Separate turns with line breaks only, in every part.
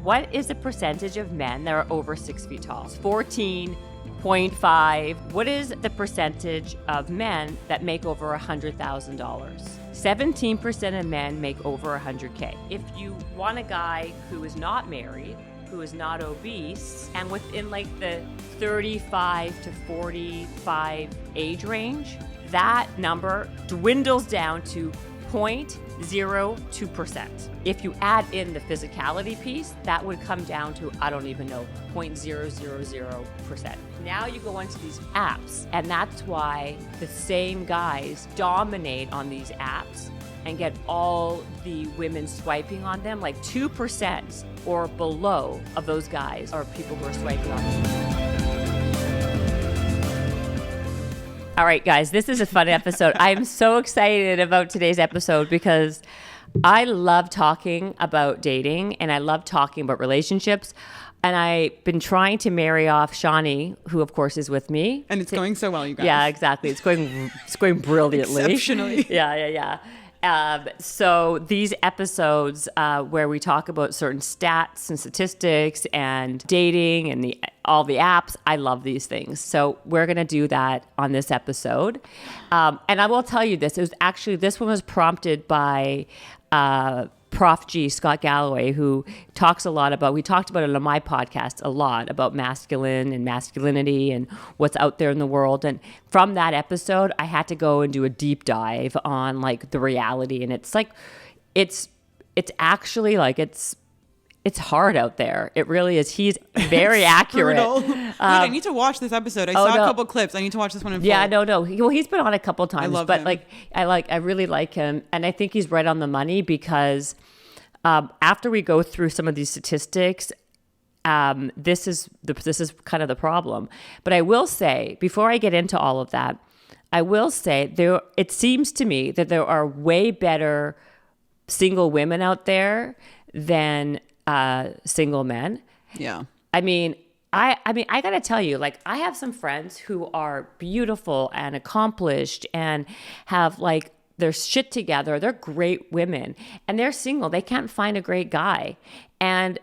What is the percentage of men that are over 6 feet tall? 14.5. What is the percentage of men that make over $100,000? 17% of men make over $100K. If you want a guy who is not married, who is not obese, and within like the 35 to 45 age range, that number dwindles down to 0.02%. If you add in the physicality piece, that would come down to, I don't even know, 0.000%. Now you go onto these apps, and that's why the same guys dominate on these apps and get all the women swiping on them. Like 2% or below of those guys are people who are swiping on them. All right, guys, this is a fun episode. I'm so excited about today's episode because I love talking about dating and I love talking about relationships. And I've been trying to marry off Shawnee, who of course is with me.
And it's going so well, you guys.
Yeah, exactly. It's going brilliantly.
Exceptionally.
Yeah. So these episodes where we talk about certain stats and statistics and dating and all the apps, I love these things. So we're going to do that on this episode. And I will tell you this. This one was prompted by Prof G, Scott Galloway, who talks a lot about, we talked about it on my podcast a lot, about masculine and masculinity and what's out there in the world. And from that episode, I had to go and do a deep dive on like the reality. And it's like, it's actually like, it's hard out there. It really is. He's very accurate.
Wait, I need to watch this episode. I saw a couple clips. I need to watch this one in full.
Yeah, no. He's been on a couple times.
I love
but
him.
I really like him. And I think he's right on the money because after we go through some of these statistics, this is kind of the problem. But I will say, before I get into all of that, I will say it seems to me that there are way better single women out there than single men.
Yeah.
I mean, I got to tell you, like, I have some friends who are beautiful and accomplished and have like their shit together. They're great women and they're single. They can't find a great guy. And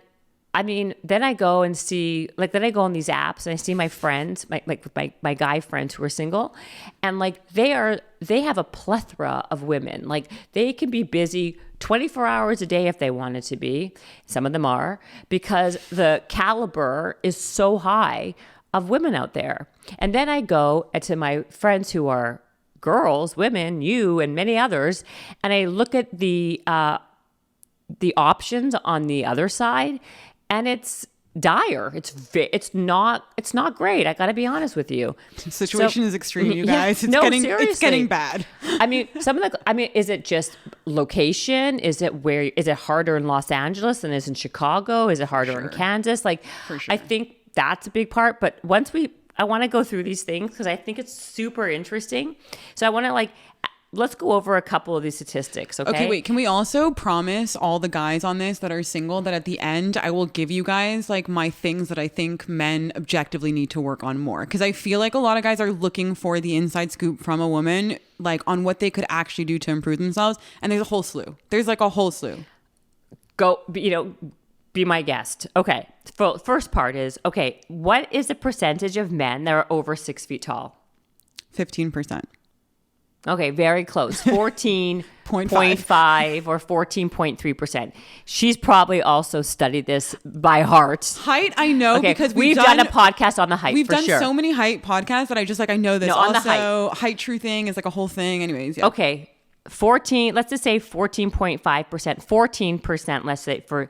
I mean, then I go and see, like, then I go on these apps and I see my friends, my guy friends who are single, and like they have a plethora of women. Like they can be busy 24 hours a day if they wanted to be. Some of them are, because the caliber is so high of women out there. And then I go to my friends who are girls, women, you and many others, and I look at the options on the other side, and it's dire. It's not great. I got to be honest with you.
The situation is extreme, you guys.
Seriously.
It's getting bad.
I mean, is it just location? Is it harder in Los Angeles than it is in Chicago? Is it harder in Kansas? Like,
For sure.
I think that's a big part. But I want to go through these things because I think it's super interesting. So I want to let's go over a couple of these statistics, okay?
Okay, wait. Can we also promise all the guys on this that are single that at the end, I will give you guys like my things that I think men objectively need to work on more? Because I feel like a lot of guys are looking for the inside scoop from a woman, like on what they could actually do to improve themselves. And there's a whole slew.
Go, be my guest. Okay. First part is, okay, what is the percentage of men that are over 6 feet tall?
15%.
Okay, very close. 14.5 or 14.3%. She's probably also studied this by heart.
Height, I know,
okay,
because
we've done a podcast on the height.
We've
for
done
sure.
so many height podcasts that I just I know this.
No, on
also,
the
height truthing is like a whole thing. Anyways, yeah.
Okay, 14. Let's just say 14.5%. 14%. Let's say for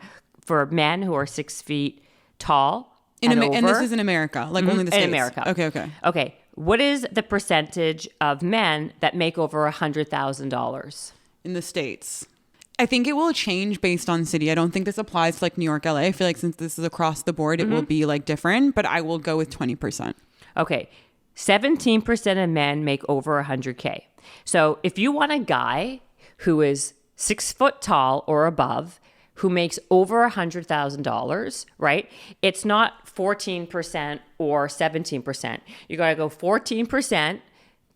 men who are 6 feet tall and over.
And this is in America, like only the States.
In America.
Okay.
What is the percentage of men that make over $100,000?
In the States. I think it will change based on city. I don't think this applies to like New York, LA. I feel like since this is across the board, it will be like different, but I will go with 20%.
Okay. 17% of men make over 100K. So if you want a guy who is 6 foot tall or above, who makes over $100,000, right? It's not 14% or 17%. You got to go 14%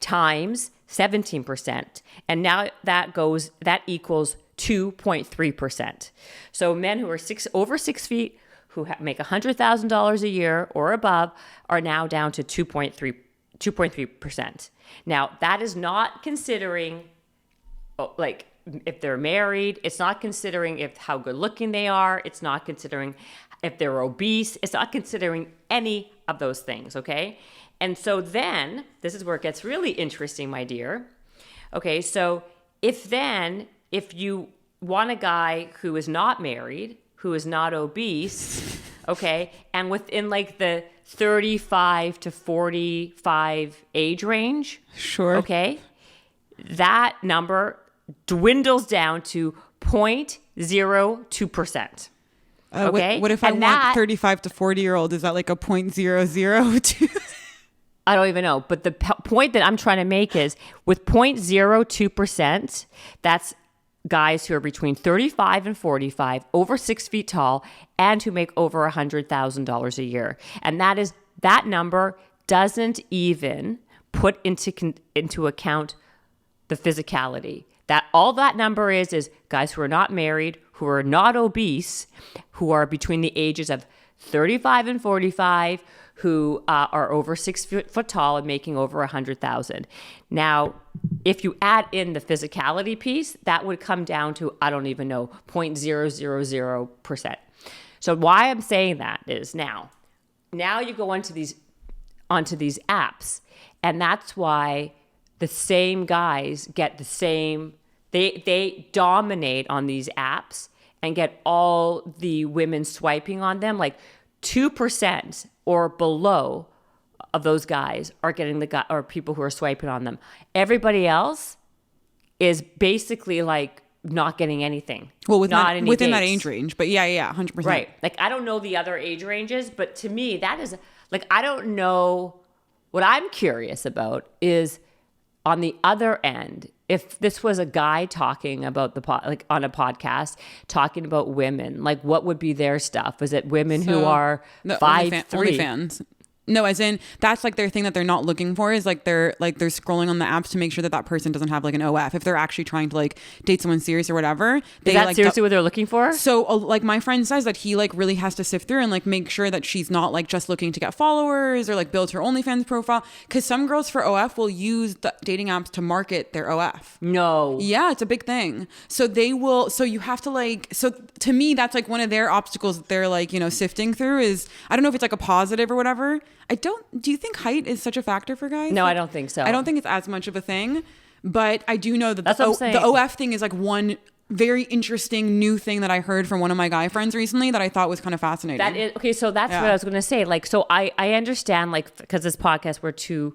times 17%. And now that equals 2.3%. So men who are over 6 feet who make $100,000 a year or above are now down to 2.3%. Now, that is not considering like if they're married. It's not considering how good looking they are. It's not considering if they're obese. It's not considering any of those things, okay? And so then, this is where it gets really interesting, my dear. Okay, so if you want a guy who is not married, who is not obese, okay, and within like the 35 to 45 age range,
sure,
okay, that number dwindles down to 0.02%. Okay.
What if I want 35 to 40-year-old? Is that like a 0.002?
I don't even know. But the point that I'm trying to make is with 0.02%, that's guys who are between 35 and 45, over 6 feet tall, and who make over $100,000 a year. And that number doesn't even put into account the physicality. All that number is guys who are not married, who are not obese, who are between the ages of 35 and 45, who are over 6 foot tall and making over 100,000. Now, if you add in the physicality piece, that would come down to, I don't even know, 0.000%. So why I'm saying that is now you go onto these apps, and that's why the same guys get the same, they dominate on these apps and get all the women swiping on them. Like 2% or below of those guys are getting or people who are swiping on them. Everybody else is basically like not getting anything.
Well, within that age range, but yeah, 100%.
Right. Like I don't know the other age ranges, but to me that is like, I don't know. What I'm curious about is on the other end, if this was a guy talking about on a podcast talking about women, like what would be their stuff? Is it women who are 5'3"?
OnlyFans. No, as in that's like their thing that they're not looking for is like they're scrolling on the apps to make sure that person doesn't have like an OF. If they're actually trying to like date someone serious or whatever,
is that
like
seriously what they're looking for?
So like my friend says that he like really has to sift through and like make sure that she's not like just looking to get followers or like build her OnlyFans profile, because some girls for OF will use the dating apps to market their OF.
No.
Yeah, it's a big thing. So they will. So you have to like. So to me, that's like one of their obstacles that they're like sifting through is, I don't know if it's like a positive or whatever. Do you think height is such a factor for guys?
No, I don't think so.
I don't think it's as much of a thing, but I do know that
the
OF thing is like one very interesting new thing that I heard from one of my guy friends recently that I thought was kind of fascinating.
That is, okay, so that's what I was going to say. Like, so I understand, like, because this podcast, we're two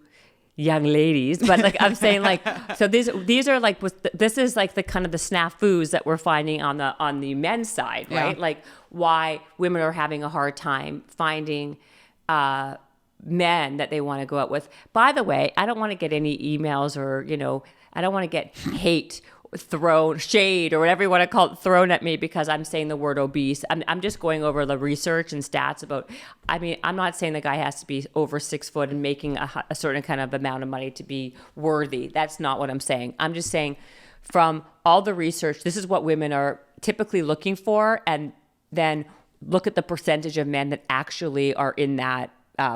young ladies, but like I'm saying, like, so these are like, this is like the kind of the snafus that we're finding on the men's side, right? Yeah. Like why women are having a hard time finding men that they want to go out with. By the way, I don't want to get any emails or, I don't want to get hate shade or whatever you want to call it thrown at me because I'm saying the word obese. I'm just going over the research and stats about, I'm not saying the guy has to be over 6 foot and making a certain kind of amount of money to be worthy. That's not what I'm saying. I'm just saying from all the research, this is what women are typically looking for, and then look at the percentage of men that actually are in that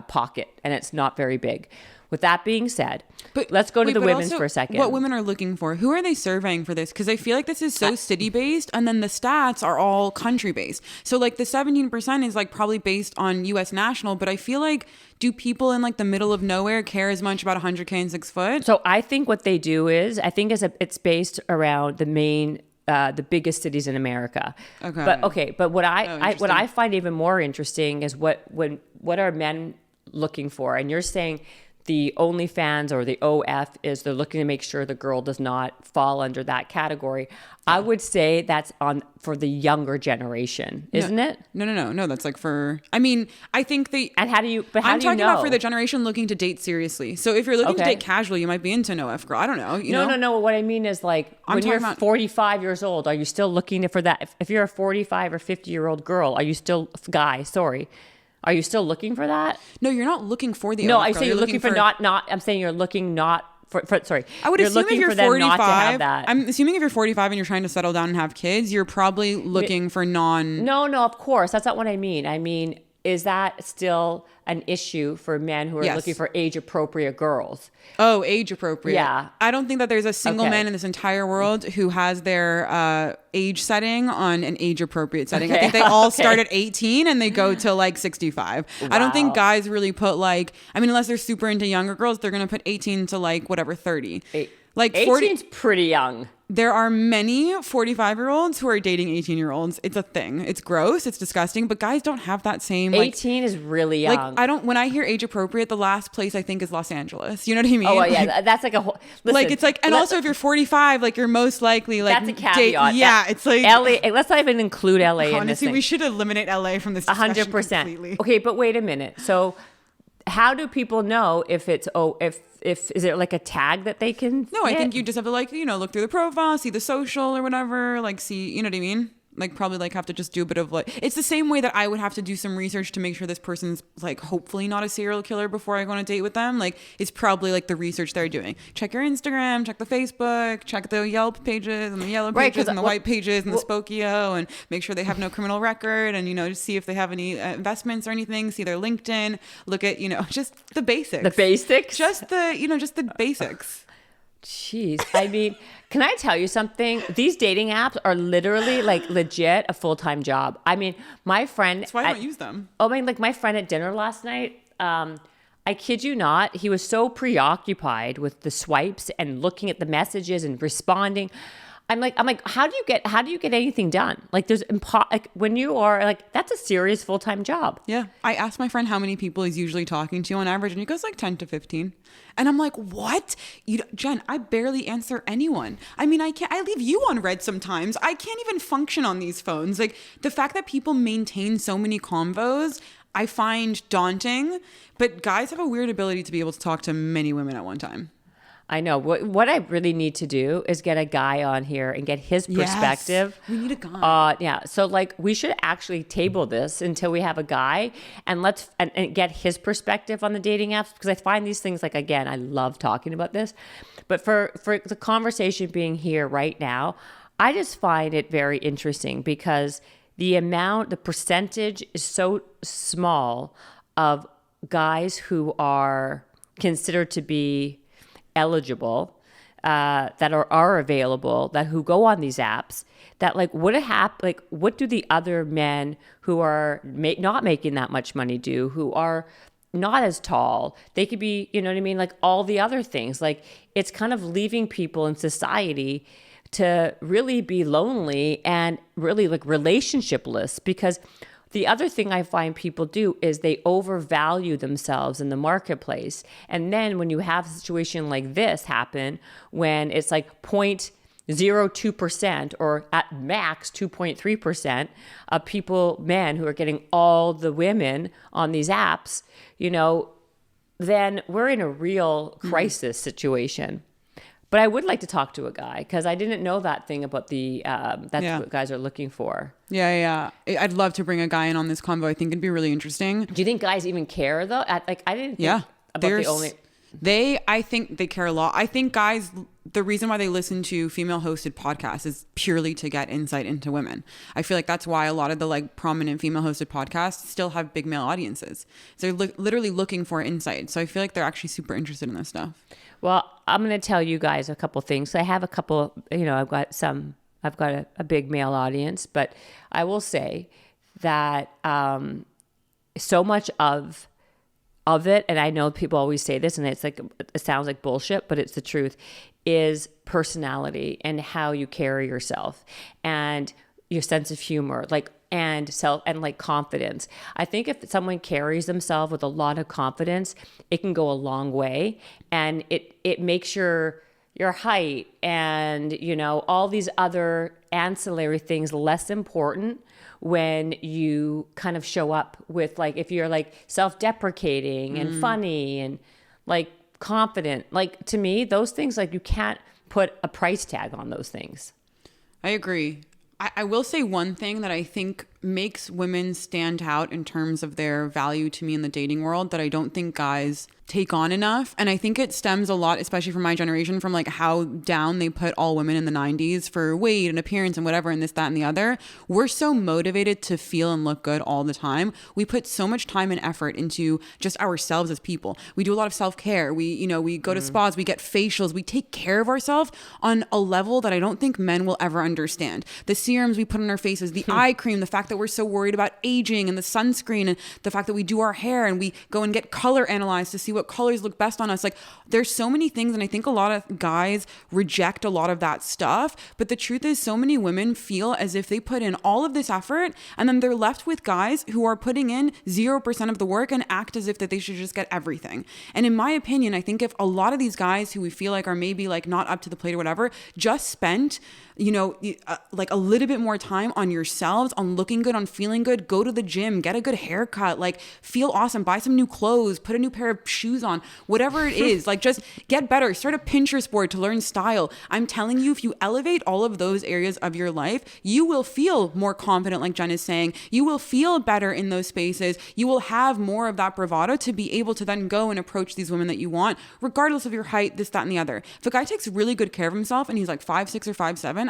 pocket, and it's not very big. With that being said, let's go to the women's for a second.
What women are looking for? Who are they surveying for this? Because I feel like this is so city-based, and then the stats are all country-based. So like the 17% is like probably based on U.S. national, but I feel like, do people in like the middle of nowhere care as much about 100K and 6 foot?
So I think what they do is, it's based around the main the biggest cities in America. But what I find even more interesting is what are men looking for? And you're saying the OnlyFans or the OF is they're looking to make sure the girl does not fall under that category. I would say that's for the younger generation, isn't it?
No. That's like for, I think
And how do you, but how
I'm
do you
talking
know?
about for the generation looking to date seriously. So if you're looking to date casual, you might be into an OF girl. I don't know.
No. What I mean is like, when you're 45 years old, are you still looking for that? If you're a 45 or 50-year-old girl, are you still, are you still looking for that?
No, you're not looking for the
No,
OF
I
girl.
say you're looking for not, I'm saying you're looking not sorry.
I would
you're
assume if
looking
you're
for them
45,
not to have that.
I'm assuming if you're 45 and you're trying to settle down and have kids, you're probably looking for
No, of course. That's not what I mean. I mean, is that still an issue for men who are
Yes.
looking for age appropriate girls?
Oh, age appropriate.
Yeah.
I don't think that there's a single
Okay.
man in this entire world who has their age setting on an age appropriate setting. I think they all start at 18 and they go to like 65. I don't think
Wow.
guys really put like, I mean, unless they're super into younger girls, they're going to put 18 to like whatever, 30. Like
18's pretty young.
There are many 45-year-olds who are dating 18-year-olds. It's a thing. It's gross. It's disgusting. But guys don't have that same.
18 is really young.
Like I don't. When I hear age appropriate, the last place I think is Los Angeles. You know what I mean?
Oh, well, yeah. That's like a whole. Listen,
Like it's like, and also if you're 45, like you're most likely like
that's a caveat.
yeah, it's like
LA. Let's not even include LA in this
honestly,
thing.
we should eliminate LA from this discussion
100%.
completely.
Okay, but wait a minute. So, how do people know if it's if is it like a tag that they can?
No, I
hit?
think you just have to like, look through the profile, see the social or whatever, like see, you know what I mean? Like probably like have to just do a bit of like, it's the same way that I would have to do some research to make sure this person's like hopefully not a serial killer before I go on a date with them. Like it's probably like the research they're doing. Check your Instagram, check the Facebook, check the Yelp pages and the yellow pages and the white pages and the Spokio, and make sure they have no criminal record, and just see if they have any investments or anything, see their LinkedIn, look at, just the basics.
The basics?
Just the, just the basics.
Jeez. I mean, can I tell you something? These dating apps are literally like legit a full-time job. I mean, my friend.
That's why I don't use them.
Oh, I mean, like my friend at dinner last night, I kid you not, he was so preoccupied with the swipes and looking at the messages and responding. I'm like, how do you get anything done? Like there's like when you are like, that's a serious full-time job.
Yeah. I asked my friend how many people he's usually talking to on average, and he goes like 10 to 15. And I'm like, what? Jen, I barely answer anyone. I mean, I leave you on red sometimes. I can't even function on these phones. Like the fact that people maintain so many convos, I find daunting, but guys have a weird ability to be able to talk to many women at one time.
I know. What I really need to do is get a guy on here and get his perspective.
Yes, we need a guy.
Yeah. So like we should actually table this until we have a guy, and let's and get his perspective on the dating apps, because I find these things, like, again, I love talking about this, but for the conversation being here right now, I just find it very interesting because the percentage is so small of guys who are considered to be eligible, that are available, that who go on these apps, that like what do the other men who are not making that much money do, who are not as tall? They could be, you know what I mean, like all the other things. Like it's kind of leaving people in society to really be lonely and really like relationshipless, because the other thing I find people do is they overvalue themselves in the marketplace. And then when you have a situation like this happen, when it's like 0.02% or at max 2.3% of men who are getting all the women on these apps, then we're in a real crisis situation. But I would like to talk to a guy, because I didn't know that thing about what guys are looking for.
Yeah. I'd love to bring a guy in on this convo. I think it'd be really interesting.
Do you think guys even care though? I didn't think about the only.
I think they care a lot. I think guys, the reason why they listen to female hosted podcasts is purely to get insight into women. I feel like that's why a lot of the like prominent female hosted podcasts still have big male audiences. So they're literally looking for insight. So I feel like they're actually super interested in this stuff.
Well, I'm going to tell you guys a couple things. I have a couple, I've got a big male audience, but I will say that so much of it, and I know people always say this, and it sounds like bullshit, but it's the truth, is personality and how you carry yourself and your sense of humor, and self and confidence. I think if someone carries themselves with a lot of confidence, it can go a long way, and it makes your height and all these other ancillary things less important when you kind of show up with if you're self-deprecating and funny and confident. To me, those things, you can't put a price tag on those things.
I agree. I will say one thing that I think makes women stand out in terms of their value to me in the dating world that I don't think guys take on enough. And I think it stems a lot, especially from my generation, from like how down they put all women in the 90s for weight and appearance and whatever and this, that, and the other. We're so motivated to feel and look good all the time. We put so much time and effort into just ourselves as people. We do a lot of self-care. We go to spas, we get facials, we take care of ourselves on a level that I don't think men will ever understand. The serums we put on our faces, the eye cream, the fact that we're so worried about aging and the sunscreen, and the fact that we do our hair and we go and get color analyzed to see what colors look best on us. Like, there's so many things, and I think a lot of guys reject a lot of that stuff. But the truth is, so many women feel as if they put in all of this effort and then they're left with guys who are putting in 0% of the work and act as if that they should just get everything. And in my opinion, I think if a lot of these guys who we feel like are maybe like not up to the plate or whatever, just spent like a little bit more time on yourselves, on looking good, on feeling good, go to the gym, get a good haircut, like feel awesome, buy some new clothes, put a new pair of shoes on, whatever it is, like just get better, start a Pinterest board to learn style. I'm telling you, if you elevate all of those areas of your life, you will feel more confident, like Jen is saying. You will feel better in those spaces. You will have more of that bravado to be able to then go and approach these women that you want, regardless of your height, this, that, and the other. If a guy takes really good care of himself and he's like 5'6" or 5'7",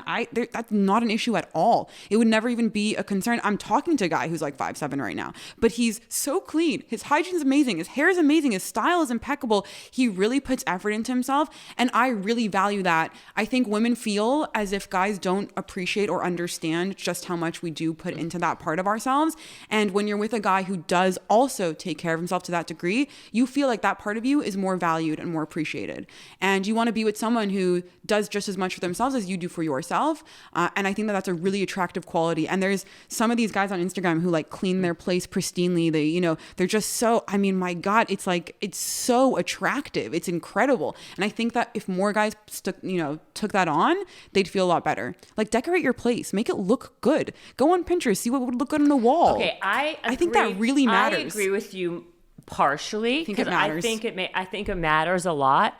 that's not an issue at all. It would never even be a concern. I'm talking to a guy who's like 5'7" right now, but he's so clean. His hygiene's amazing. His hair is amazing. His style is impeccable. He really puts effort into himself, and I really value that. I think women feel as if guys don't appreciate or understand just how much we do put into that part of ourselves. And when you're with a guy who does also take care of himself to that degree, you feel like that part of you is more valued and more appreciated. And you want to be with someone who does just as much for themselves as you do for yourself. And I think that that's a really attractive quality. And there's some of these guys on Instagram who like clean their place pristinely. They're just so, I mean, my God, it's like, it's so attractive. It's incredible. And I think that if more guys took that on, they'd feel a lot better. Like, decorate your place, make it look good. Go on Pinterest, see what would look good on the wall.
Okay, I
think that really matters.
I agree with you partially, because
I
think it matters a lot.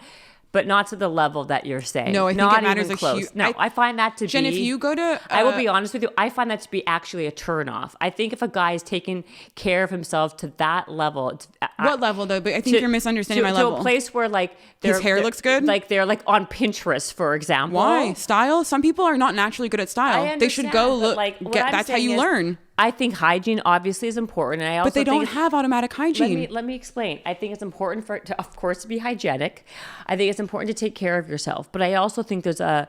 But not to the level that you're saying.
No, I think
not
it matters
even close. I find that to
Jen,
be...
if you go to...
I will be honest with you. I find that to be actually a turnoff. I think if a guy is taking care of himself to that level...
What level, though? But I think you're misunderstanding my level.
To a place where, like...
His hair looks good?
Like, they're, like, on Pinterest, for example.
Why? Style? Some people are not naturally good at style. They should go look...
Like,
that's how you learn.
I think hygiene obviously is important, and I also
but they don't have automatic hygiene.
Let me explain. I think it's important for it to, of course, to be hygienic. I think it's important to take care of yourself, but I also think there's a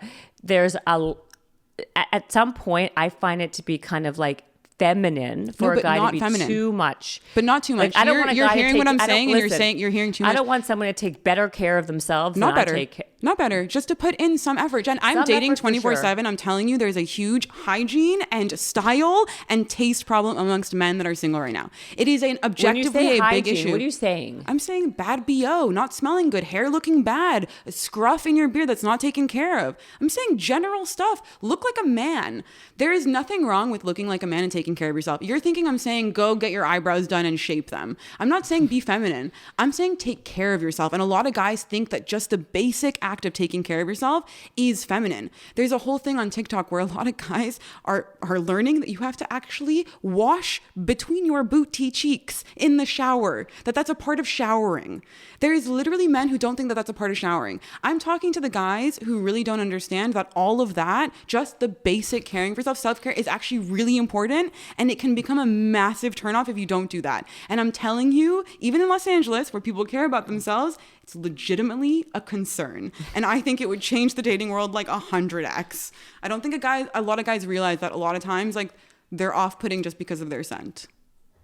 at some point I find it to be kind of like feminine for a guy to be feminine. Too much.
But not too much.
Like, I don't want a
you're
guy
hearing
to take,
what I'm saying, and you're saying you're hearing too much.
I don't want someone to take better care of themselves.
Not
than
better. Not better. Just to put in some effort. Jen, I'm dating 24/7. I'm telling you, there's a huge hygiene and style and taste problem amongst men that are single right now. It is an objectively a big issue.
What are you saying?
I'm saying bad BO, not smelling good, hair looking bad, a scruff in your beard that's not taken care of. I'm saying general stuff. Look like a man. There is nothing wrong with looking like a man and taking care of yourself. You're thinking I'm saying go get your eyebrows done and shape them. I'm not saying be feminine. I'm saying take care of yourself. And a lot of guys think that just the basic act of taking care of yourself is feminine. There's a whole thing on TikTok where a lot of guys are learning that you have to actually wash between your booty cheeks in the shower, that's a part of showering. There is literally men who don't think that that's a part of showering. I'm talking to the guys who really don't understand that all of that, just the basic caring for yourself, self-care is actually really important, and it can become a massive turnoff if you don't do that. And I'm telling you, even in Los Angeles, where people care about themselves, it's legitimately a concern. And I think it would change the dating world like 100x. I don't think a lot of guys realize that a lot of times, like, they're off-putting just because of their scent.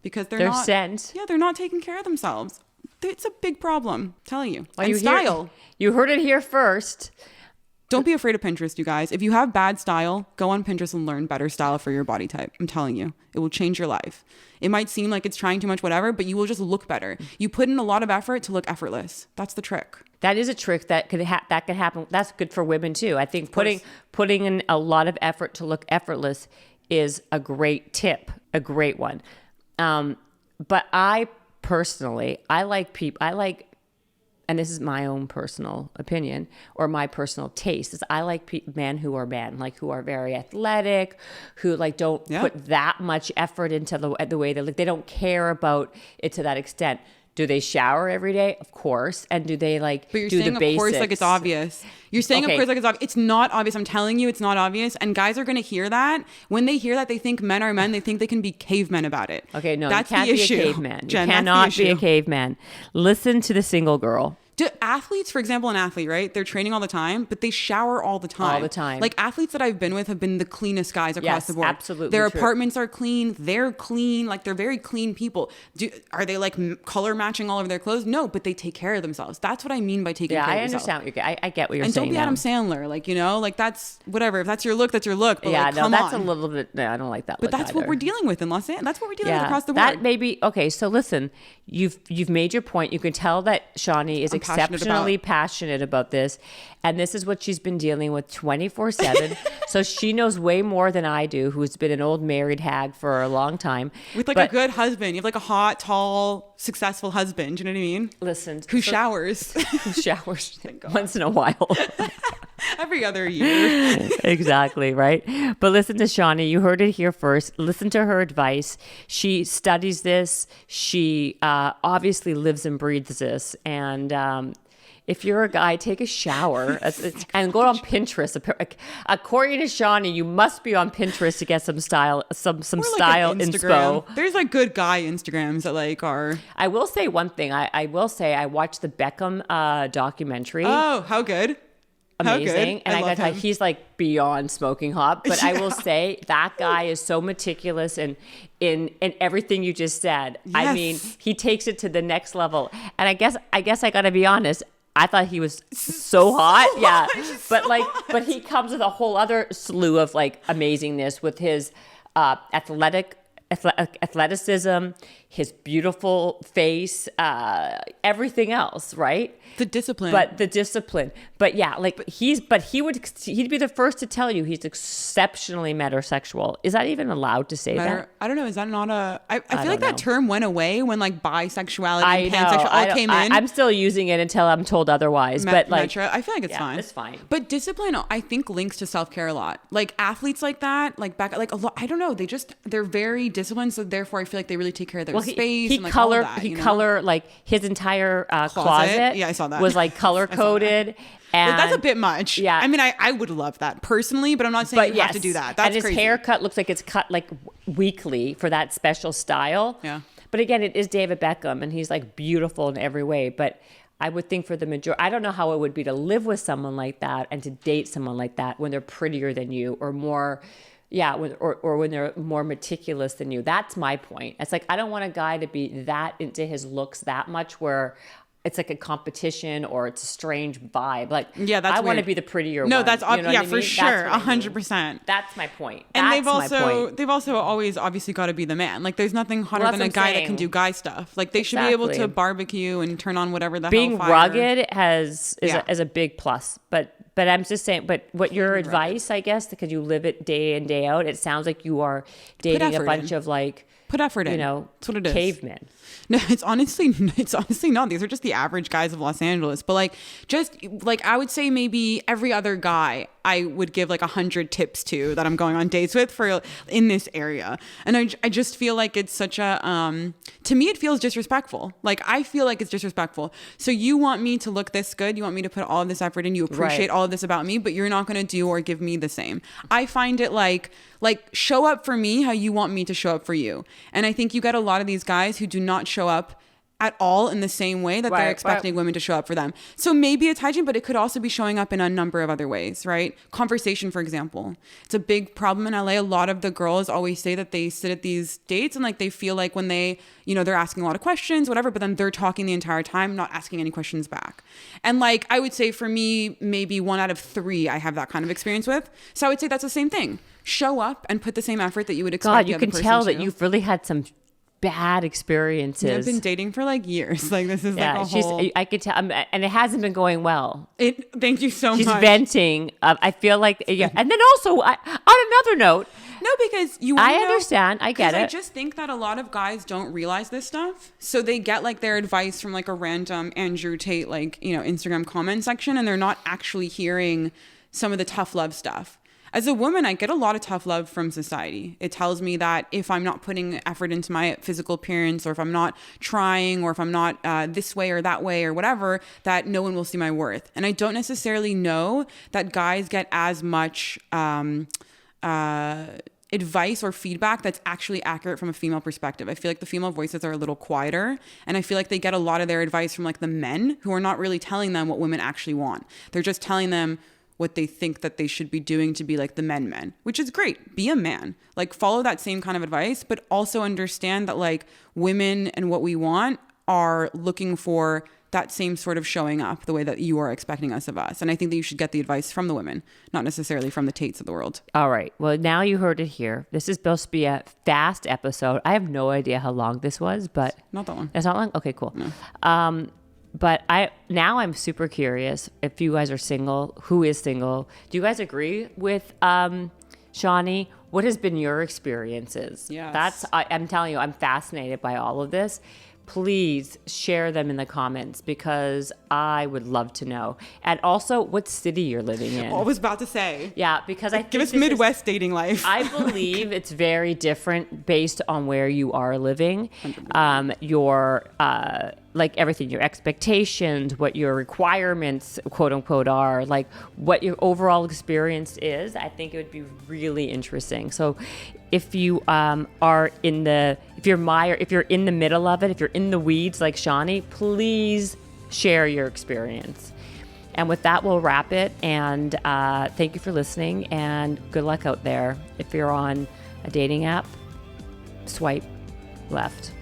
Because they're not...
scent?
Yeah, they're not taking care of themselves. It's a big problem, I'm telling you.
Well,
and style.
You heard it here first.
Don't be afraid of Pinterest, you guys. If you have bad style, go on Pinterest and learn better style for your body type. I'm telling you, it will change your life. It might seem like it's trying too much, whatever, but you will just look better. You put in a lot of effort to look effortless. That's the trick.
That is a trick that could happen. That's good for women too. I think putting in a lot of effort to look effortless is a great tip, a great one. But I personally, I like and this is my own personal opinion or my personal taste, is I like men who are like who are very athletic, who like don't put that much effort into the way they don't care about it to that extent. Do they shower every day? Of course. And do they like
but you're
do
saying
the basics?
Of course, like it's obvious. You're saying, of course, like it's obvious. It's not obvious. I'm telling you, it's not obvious. And guys are going to hear that. When they hear that, they think men are men. They think they can be cavemen about it.
Okay, no,
that's
you can't
the
be
issue.
a caveman.
Jen,
you cannot be a caveman. Listen to the single girl.
Do athletes, for example, an athlete, right? They're training all the time, but they shower all the time.
All the time.
Like athletes that I've been with have been the cleanest guys across the board.
Absolutely.
Their
true.
apartments are clean. They're clean. Like they're very clean people. Are they like color matching all over their clothes? No, but they take care of themselves. That's what I mean by taking care of yourself.
I understand. I get what you're saying.
And don't be Adam Sandler. Like, you know, like that's whatever. If that's your look, that's your look. But like, come
that's
on.
a little bit. No, I don't like that.
But
look
that's
either.
what we're dealing with in Los Angeles. That's what we're dealing with across the board.
That may be okay. So listen, you've made your point. You can tell that Shawnee is exceptionally passionate about this, and this is what she's been dealing with 24/7. So she knows way more than I do, who's been an old married hag for a long time
with like a good husband. You have like a hot, tall, successful husband. Do you know what I mean?
Listen,
who showers
once in a while.
Every other year.
Exactly, right? But listen to Shawnee. You heard it here first. Listen to her advice. She studies this. She obviously lives and breathes this. And if you're a guy, take a shower and go on Pinterest. According to Shawnee, you must be on Pinterest to get some style, some style inspo.
There's like good guy Instagrams that like are.
I will say one thing. I will say I watched the Beckham documentary.
Oh, how good!
Amazing. And I got to tell you, he's like beyond smoking hot. But I will say that guy is so meticulous in everything you just said. Yes. I mean, he takes it to the next level. And I guess I got to be honest. I thought he was so hot. Yeah. But he comes with a whole other slew of like amazingness with his athleticism, his beautiful face, everything else, right?
The discipline.
But yeah, like he'd be the first to tell you he's exceptionally metrosexual. Is that even allowed to say that?
I don't know. Is that not a? I feel like that term went away when like bisexuality and pansexuality all came in.
I'm still using it until I'm told otherwise. But like,
metro, I feel like it's fine.
It's fine.
But discipline, I think, links to self-care a lot. Like athletes like that, like back, like a lot. I don't know. They're very disciplined. So therefore, I feel like they really take care of their space.
He
and like
color
all that,
color like his entire closet.
Yeah, I saw that.
Was like color coded. And
that's a bit much.
Yeah.
I mean, I would love that personally, but I'm not saying you have to do that. That's
and his haircut looks like it's cut like weekly for that special style.
Yeah.
But again, it is David Beckham, and he's like beautiful in every way. But I would think for the majority, I don't know how it would be to live with someone like that and to date someone like that when they're prettier than you or more. Yeah, or when they're more meticulous than you. That's my point. It's like I don't want a guy to be that into his looks that much where it's like a competition or it's a strange vibe. Like,
yeah, that's
I want to be the prettier one.
No, that's
you know
yeah,
I mean?
for sure, 100%.
That's my point.
And they've also always obviously got to be the man. Like, there's nothing hotter than a guy that can do guy stuff. Like, they should be able to barbecue and turn on whatever the
being
hell fire.
rugged is a big plus. But I'm just saying. But what your advice, I guess, because you live it day in day out, it sounds like you are dating a bunch of like.
Put effort in.
You know,
that's what it is.
Cavemen.
No, it's honestly not. These are just the average guys of Los Angeles. But like, just like I would say maybe every other guy I would give like 100 tips to that I'm going on dates with for in this area. And I just feel like it's such a, to me, it feels disrespectful. Like I feel like it's disrespectful. So you want me to look this good. You want me to put all of this effort in. You appreciate all of this about me, but you're not going to do or give me the same. I find it like show up for me how you want me to show up for you. And I think you get a lot of these guys who do not show up at all in the same way that they're expecting women to show up for them. So maybe it's hygiene, but it could also be showing up in a number of other ways, right? Conversation, for example. It's a big problem in LA. A lot of the girls always say that they sit at these dates and like they feel like when they, you know, they're asking a lot of questions, whatever, but then they're talking the entire time, not asking any questions back. And like, I would say for me, maybe 1 out of 3 I have that kind of experience with. So I would say that's the same thing. Show up and put the same effort that you would expect.
God, you can tell that you've really had some bad experiences.
I've been dating for like years. Like this is like a whole.
I could tell, and it hasn't been going well.
Thank you so much.
She's venting. I feel like, and then also on another note.
No, because you wanna
I
know?
understand. I get
'Cause
it.
I just think that a lot of guys don't realize this stuff. So they get like their advice from like a random Andrew Tate, like, you know, Instagram comment section, and they're not actually hearing some of the tough love stuff. As a woman, I get a lot of tough love from society. It tells me that if I'm not putting effort into my physical appearance, or if I'm not trying, or if I'm not this way or that way or whatever, that no one will see my worth. And I don't necessarily know that guys get as much advice or feedback that's actually accurate from a female perspective. I feel like the female voices are a little quieter, and I feel like they get a lot of their advice from like the men who are not really telling them what women actually want. They're just telling them what they think that they should be doing to be like the men, which is great. Be a man, like follow that same kind of advice, but also understand that like women and what we want are looking for that same sort of showing up the way that you are expecting us of us. And I think that you should get the advice from the women, not necessarily from the Tates of the world.
All right. Well, now you heard it here. This is supposed to be a fast episode. I have no idea how long this was, but
Not that long.
It's not long? Okay, cool. No. But I'm super curious if you guys are single, who is single. Do you guys agree with Shawnee? What has been your experiences?
Yes.
I'm telling you, I'm fascinated by all of this. Please share them in the comments because I would love to know. And also what city you're living in.
I was about to say.
Yeah, because I think
give us Midwest dating life.
I believe it's very different based on where you are living. Your like everything, your expectations, what your requirements, quote unquote, are, like what your overall experience is. I think it would be really interesting. So if you if you're in the middle of it, if you're in the weeds like Shawnee, please share your experience. And with that, we'll wrap it. And thank you for listening, and good luck out there. If you're on a dating app, swipe left.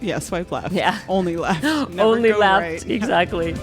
Yeah, swipe left.
Yeah.
Only left. Never
Only
go
left.
right.
Exactly.